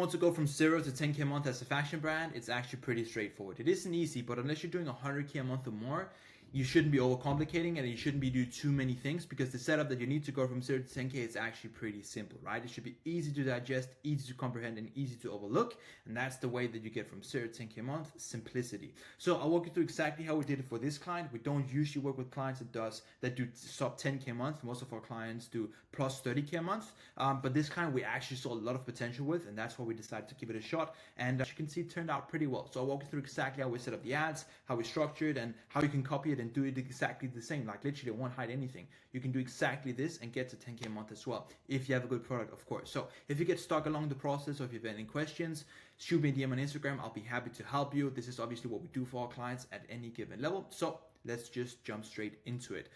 want to go from 0 to 10K a month as a fashion brand, it's actually pretty straightforward. It isn't easy, but unless you're doing 100K a month or more, you shouldn't be overcomplicating and you shouldn't be doing too many things, because the setup that you need to go from 0 to 10K is actually pretty simple, right? It should be easy to digest, easy to comprehend, and easy to overlook. And that's the way that you get from 0 to 10K a month, simplicity. So I'll walk you through exactly how we did it for this client. We don't usually work with clients that do sub 10K a month. Most of our clients do plus 30K a month. But this client we actually saw a lot of potential with, and that's why we decided to give it a shot. And as you can see, it turned out pretty well. So I'll walk you through exactly how we set up the ads, how we structured, and how you can copy it and do it exactly the same. Like literally, I won't hide anything. You can do exactly this and get to 10K a month as well, if you have a good product, of course. So if you get stuck along the process, or if you have any questions, shoot me a DM on Instagram. I'll be happy to help you. This is obviously what we do for our clients at any given level. So let's just jump straight into it.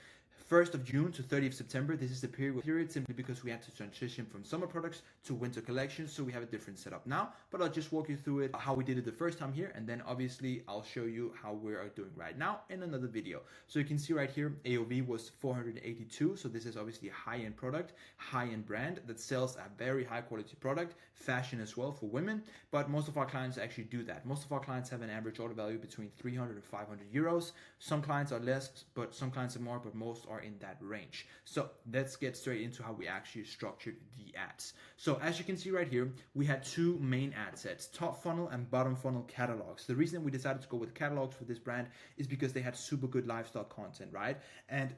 1st of June to 30th of September, this is the period simply because we had to transition from summer products to winter collections, so we have a different setup now. But I'll just walk you through it, how we did it the first time here, and then obviously I'll show you how we are doing right now in another video. So you can see right here, AOV was 482, so this is obviously a high-end product, high-end brand that sells a very high-quality product, fashion as well for women, but most of our clients actually do that. Most of our clients have an average order value between 300 and 500 euros. Some clients are less, but some clients are more, but most are in that range. So let's get straight into how we actually structured the ads. So as you can see right here, we had two main ad sets, top funnel and bottom funnel catalogs. The reason we decided to go with catalogs for this brand is because they had super good lifestyle content, right? And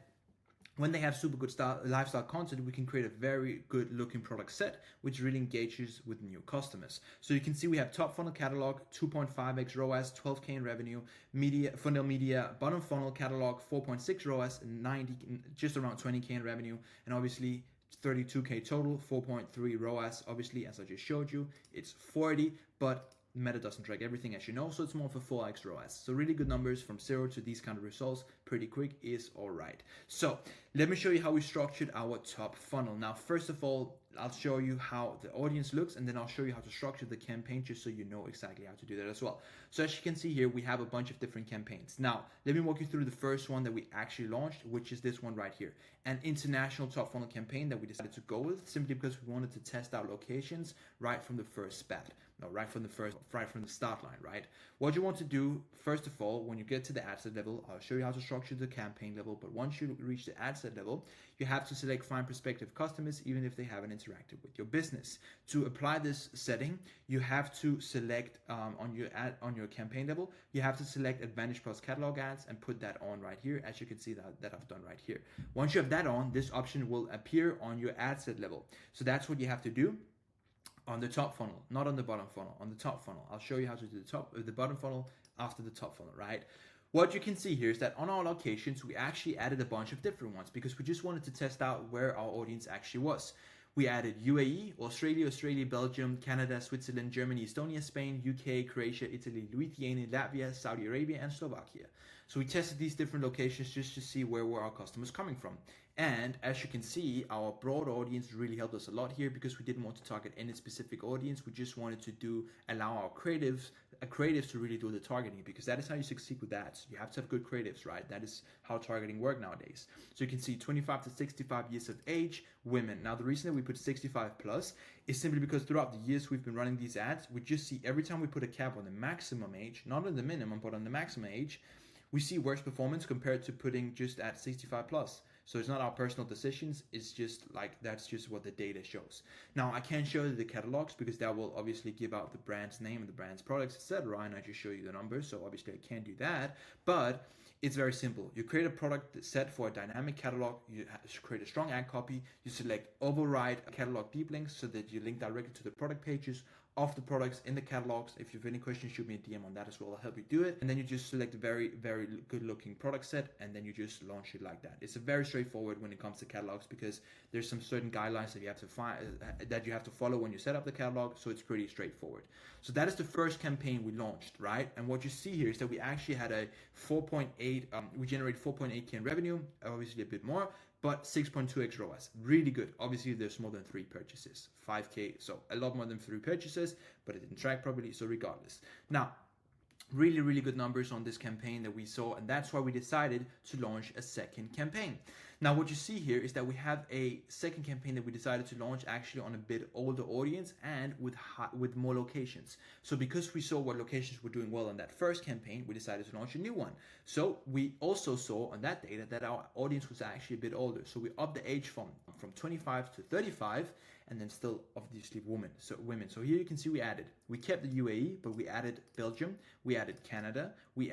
when they have super good lifestyle content, we can create a very good looking product set, which really engages with new customers. So you can see we have top funnel catalog, 2.5x ROAS, 12K in revenue, Fundal media, bottom funnel catalog, 4.6 ROAS, 90, just around 20K in revenue, and obviously 32K total, 4.3 ROAS. Obviously, as I just showed you, it's 40, but Meta doesn't track everything, as you know, so it's more for 4x ROAS. So really good numbers from 0 to these kind of results pretty quick is all right. So let me show you how we structured our top funnel. Now, first of all, I'll show you how the audience looks, and then I'll show you how to structure the campaign just so you know exactly how to do that as well. So as you can see here, we have a bunch of different campaigns. Now, let me walk you through the first one that we actually launched, which is this one right here, an international top funnel campaign that we decided to go with simply because we wanted to test out locations right from the first spat. No, right from the start line, right? What you want to do, first of all, when you get to the ad set level, I'll show you how to structure the campaign level, but once you reach the ad set level, you have to select find prospective customers, even if they haven't interacted with your business. To apply this setting, you have to select on your campaign level, you have to select Advantage Plus catalog ads and put that on right here, as you can see that I've done right here. Once you have that on, this option will appear on your ad set level. So that's what you have to do on the top funnel, not on the bottom funnel, on the top funnel. I'll show you how to do the bottom funnel after the top funnel, right? What you can see here is that on our locations, we actually added a bunch of different ones because we just wanted to test out where our audience actually was. We added UAE, Australia, Belgium, Canada, Switzerland, Germany, Estonia, Spain, UK, Croatia, Italy, Lithuania, Latvia, Saudi Arabia, and Slovakia. So we tested these different locations just to see where were our customers coming from. And as you can see, our broad audience really helped us a lot here because we didn't want to target any specific audience. We just wanted to allow our creatives to really do the targeting, because that is how you succeed with ads. You have to have good creatives, right? That is how targeting works nowadays. So you can see 25 to 65 years of age, women. Now, the reason that we put 65 plus is simply because throughout the years we've been running these ads, we just see every time we put a cap on the maximum age, not on the minimum, but on the maximum age, we see worse performance compared to putting just at 65 plus. So it's not our personal decisions, it's just like, that's just what the data shows. Now, I can't show you the catalogs because that will obviously give out the brand's name and the brand's products, etc. And I just show you the numbers, so obviously I can't do that. But it's very simple. You create a product set for a dynamic catalog, you create a strong ad copy, you select override catalog deep links so that you link directly to the product pages of the products in the catalogs. If you have any questions, shoot me a DM on that as well. I'll help you do it. And then you just select a very, very good looking product set, and then you just launch it like that. It's a very straightforward when it comes to catalogs because there's some certain guidelines that you have to follow when you set up the catalog. So it's pretty straightforward. So that is the first campaign we launched, right? And what you see here is that we actually had a 4.8, we generated 4.8K in revenue, obviously a bit more, but 6.2x ROAS, really good. Obviously, there's more than 3 purchases, 5K, so a lot more than 3 purchases, but it didn't track properly, so regardless. Now, really good numbers on this campaign that we saw, and that's why we decided to launch a second campaign. Now what you see here is that we have a second campaign that we decided to launch actually on a bit older audience and with more locations. So because we saw what locations were doing well on that first campaign, we decided to launch a new one. So we also saw on that data that our audience was actually a bit older, so we upped the age from 25 to 35, and then still obviously women. So here you can see we kept the UAE, but we added Belgium, we added Canada, we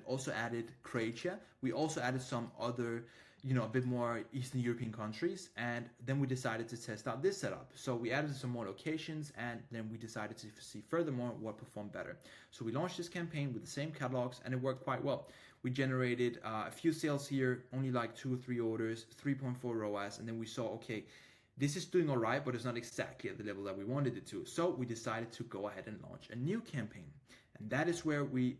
also added Croatia, we also added some other, a bit more Eastern European countries, and then we decided to test out this setup. So we added some more locations, and then we decided to see furthermore what performed better. So we launched this campaign with the same catalogs, and it worked quite well. We generated a few sales here, only like 2 or 3 orders, 3.4 ROAS, and then we saw, okay, this is doing all right, but it's not exactly at the level that we wanted it to. So we decided to go ahead and launch a new campaign. And that is where we,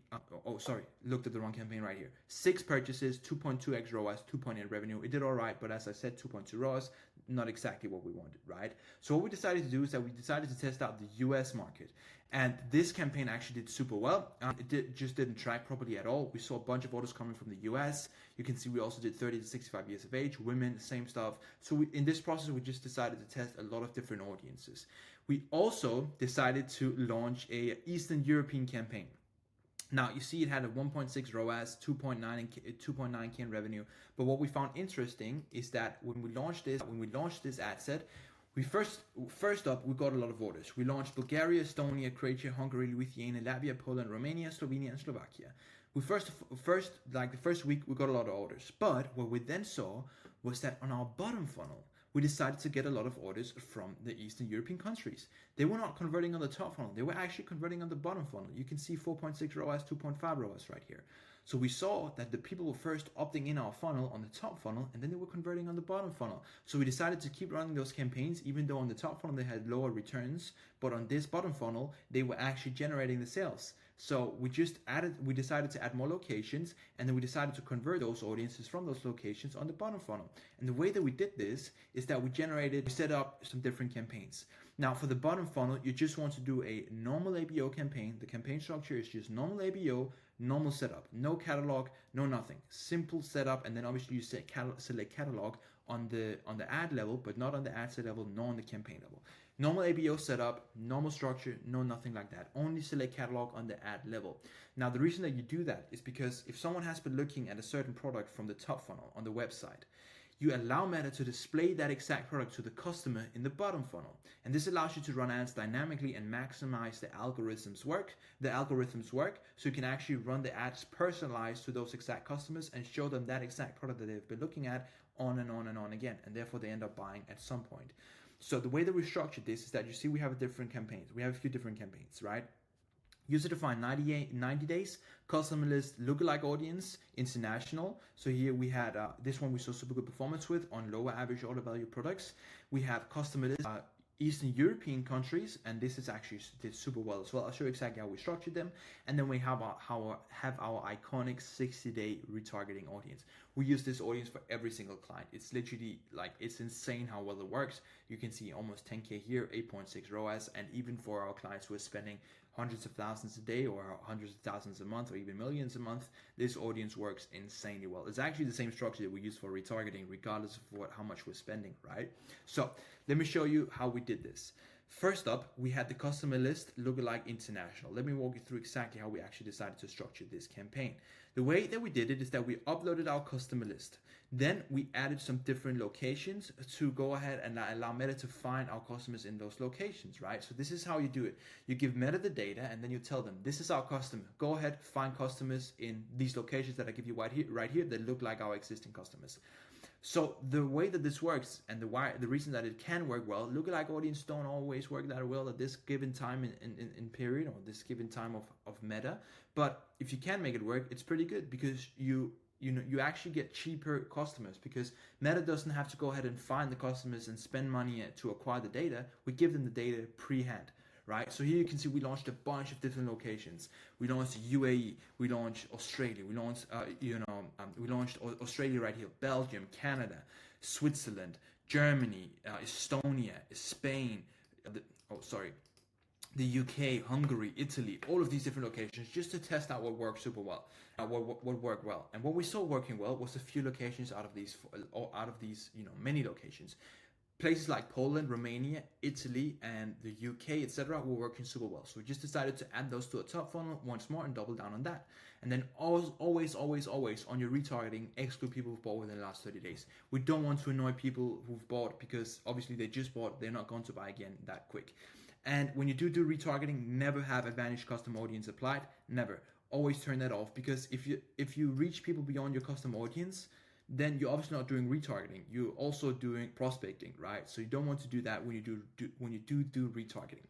looked at the wrong campaign right here. 6 purchases, 2.2x ROAS, 2.8 revenue. It did all right, but as I said, 2.2 ROAS, not exactly what we wanted, right? So what we decided to do is that we decided to test out the US market. And this campaign actually did super well. Just didn't track properly at all. We saw a bunch of orders coming from the US. You can see we also did 30 to 65 years of age, women, same stuff. So in this process, we just decided to test a lot of different audiences. We also decided to launch a Eastern European campaign. Now you see it had a 1.6 ROAS, 2.9k in revenue. But what we found interesting is that when we launched this ad set, we first up we got a lot of orders. We launched Bulgaria, Estonia, Croatia, Hungary, Lithuania, Latvia, Poland, Romania, Slovenia, and Slovakia. The first week we got a lot of orders. But what we then saw was that on our bottom funnel, we decided to get a lot of orders from the Eastern European countries. They were not converting on the top funnel. They were actually converting on the bottom funnel. You can see 4.6 ROAS, 2.5 ROAS right here. So we saw that the people were first opting in our funnel on the top funnel, and then they were converting on the bottom funnel. So we decided to keep running those campaigns, even though on the top funnel they had lower returns, but on this bottom funnel, they were actually generating the sales. So we decided to add more locations, and then we decided to convert those audiences from those locations on the bottom funnel. And the way that we did this is that we set up some different campaigns. Now for the bottom funnel, you just want to do a normal ABO campaign. The campaign structure is just normal ABO, normal setup, no catalog, no nothing. Simple setup, and then obviously you select catalog on the ad level, but not on the ad set level, nor on the campaign level. Normal ABO setup, normal structure, no nothing like that. Only select catalog on the ad level. Now the reason that you do that is because if someone has been looking at a certain product from the top funnel on the website, you allow Meta to display that exact product to the customer in the bottom funnel. And this allows you to run ads dynamically and maximize the algorithms work, so you can actually run the ads personalized to those exact customers and show them that exact product that they've been looking at on and on and on again, and therefore they end up buying at some point. So the way that we structured this is that you see we have different campaigns. We have a few different campaigns, right? User-defined 90 days, customer list, lookalike audience, international. So here we had this one we saw super good performance with on lower average order value products. We have customer list, Eastern European countries, and this is actually did super well as well. I'll show you exactly how we structured them. And then we have our iconic 60-day retargeting audience. We use this audience for every single client. It's literally it's insane how well it works. You can see almost 10K here, 8.6 ROAS, and even for our clients who are spending hundreds of thousands a day or hundreds of thousands a month or even millions a month, this audience works insanely well. It's actually the same structure that we use for retargeting regardless of how much we're spending, right? So let me show you how we did this. First up, we had the customer list lookalike international. Let me walk you through exactly how we actually decided to structure this campaign. The way that we did it is that we uploaded our customer list. Then we added some different locations to go ahead and allow Meta to find our customers in those locations, right? So this is how you do it. You give Meta the data and then you tell them, this is our customer. Go ahead, find customers in these locations that I give you right here that look like our existing customers. So the way that this works and the reason that it can work well, lookalike audience don't always work that well at this given time in period or this given time of Meta. But if you can make it work, it's pretty good because you actually get cheaper customers because Meta doesn't have to go ahead and find the customers and spend money to acquire the data. We give them the data pre-hand. Right, so here you can see we launched a bunch of different locations. We launched UAE, we launched Australia, we launched Australia right here, Belgium, Canada, Switzerland, Germany, Estonia, Spain. the UK, Hungary, Italy, all of these different locations, just to test out what works super well, what worked well. And what we saw working well was a few locations out of these, many locations. Places like Poland, Romania, Italy, and the UK, etc., were working super well. So we just decided to add those to a top funnel once more and double down on that. And then always on your retargeting, exclude people who've bought within the last 30 days. We don't want to annoy people who've bought because obviously they just bought, they're not going to buy again that quick. And when you do retargeting, never have advantage custom audience applied. Never. Always turn that off, because if you reach people beyond your custom audience, then you're obviously not doing retargeting. You're also doing prospecting, right? So you don't want to do that when you do retargeting.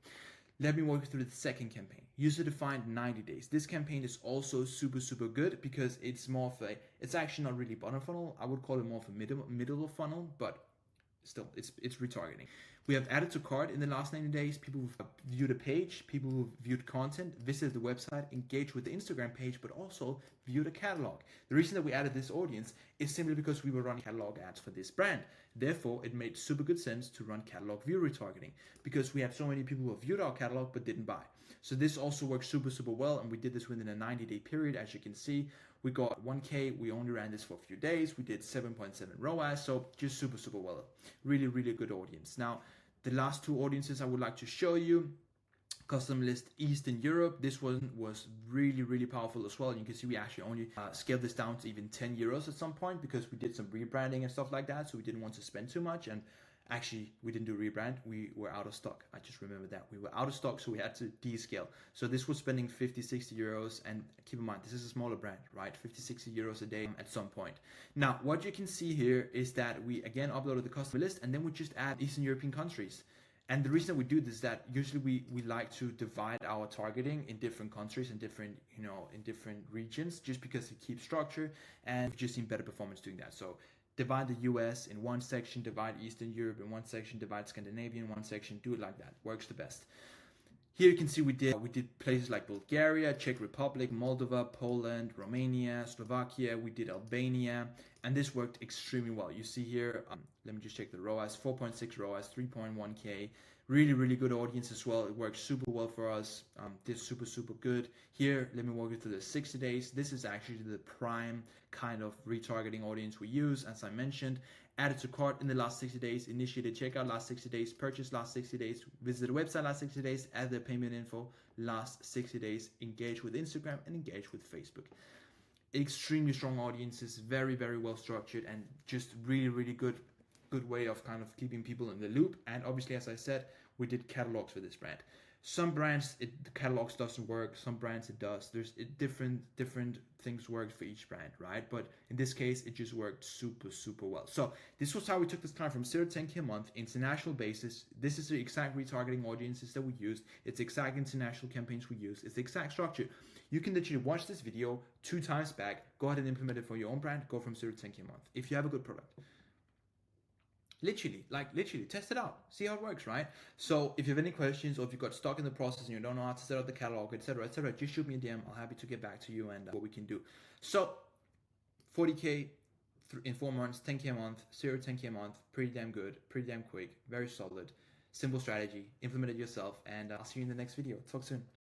Let me walk you through the second campaign. User defined 90 days. This campaign is also super good because it's more of a, it's actually not really bottom funnel. I would call it more of a middle of funnel, but still, it's retargeting. We have added to cart in the last 90 days people who've viewed a page, people who've viewed content, visited the website, engaged with the Instagram page, but also viewed a catalog. The reason that we added this audience is simply because we were running catalog ads for this brand. Therefore, it made super good sense to run catalog view retargeting, because we have so many people who have viewed our catalog but didn't buy. So this also works super well, and we did this within a 90-day period. As you can see, we got 1K. We only ran this for a few days. We did 7.7 ROAS, so just super well. Really good audience. Now, the last two audiences I would like to show you. Custom list Eastern Europe. This one was really powerful as well. You can see we actually only scaled this down to even 10 euros at some point, because we did some rebranding and stuff like that. So we didn't want to spend too much. And actually, we didn't do rebrand. We were out of stock. I just remember that. We were out of stock, so we had to descale. So this was spending 50, 60 euros. And keep in mind, this is a smaller brand, right? 50, 60 euros a day at some point. Now, what you can see here is that we, again, uploaded the customer list, and then we just add Eastern European countries. And the reason that we do this is that usually we like to divide our targeting in different countries and different, in different regions, just because it keeps structure, and we've just seen better performance doing that. So divide the US in one section, divide Eastern Europe in one section, divide Scandinavia in one section, do it like that. Works the best. Here you can see we did places like Bulgaria, Czech Republic, Moldova, Poland, Romania, Slovakia. We did Albania, and this worked extremely well. You see here, let me just check the ROAS, 4.6 ROAS, 3.1K. Really good audience as well. It works super well for us. This super good. Here, let me walk you through the 60 days. This is actually the prime kind of retargeting audience we use, as I mentioned. Added to cart in the last 60 days, initiated checkout last 60 days, purchase last 60 days, visit the website last 60 days, add the payment info last 60 days, engage with Instagram and engage with Facebook. Extremely strong audiences, very well structured, and just really good way of kind of keeping people in the loop. And obviously, as I said, we did catalogs for this brand. Some brands, the catalogs doesn't work. Some brands it does. There's different things work for each brand, right? But in this case, it just worked super well. So this was how we took this client from 0 to 10K a month, international basis. This is the exact retargeting audiences that we used. It's exact international campaigns we use. It's the exact structure. You can literally watch this video 2 times back, go ahead and implement it for your own brand, go from 0 to 10K a month if you have a good product. Literally, test it out, see how it works, right? So if you have any questions, or if you got stuck in the process and you don't know how to set up the catalog, etc., just shoot me a DM. I'll happy to get back to you and what we can do. So 40K in 4 months, 10K a month, 0 to 10K a month, pretty damn good, pretty damn quick, very solid, simple strategy. Implement it yourself, and I'll see you in the next video. Talk soon.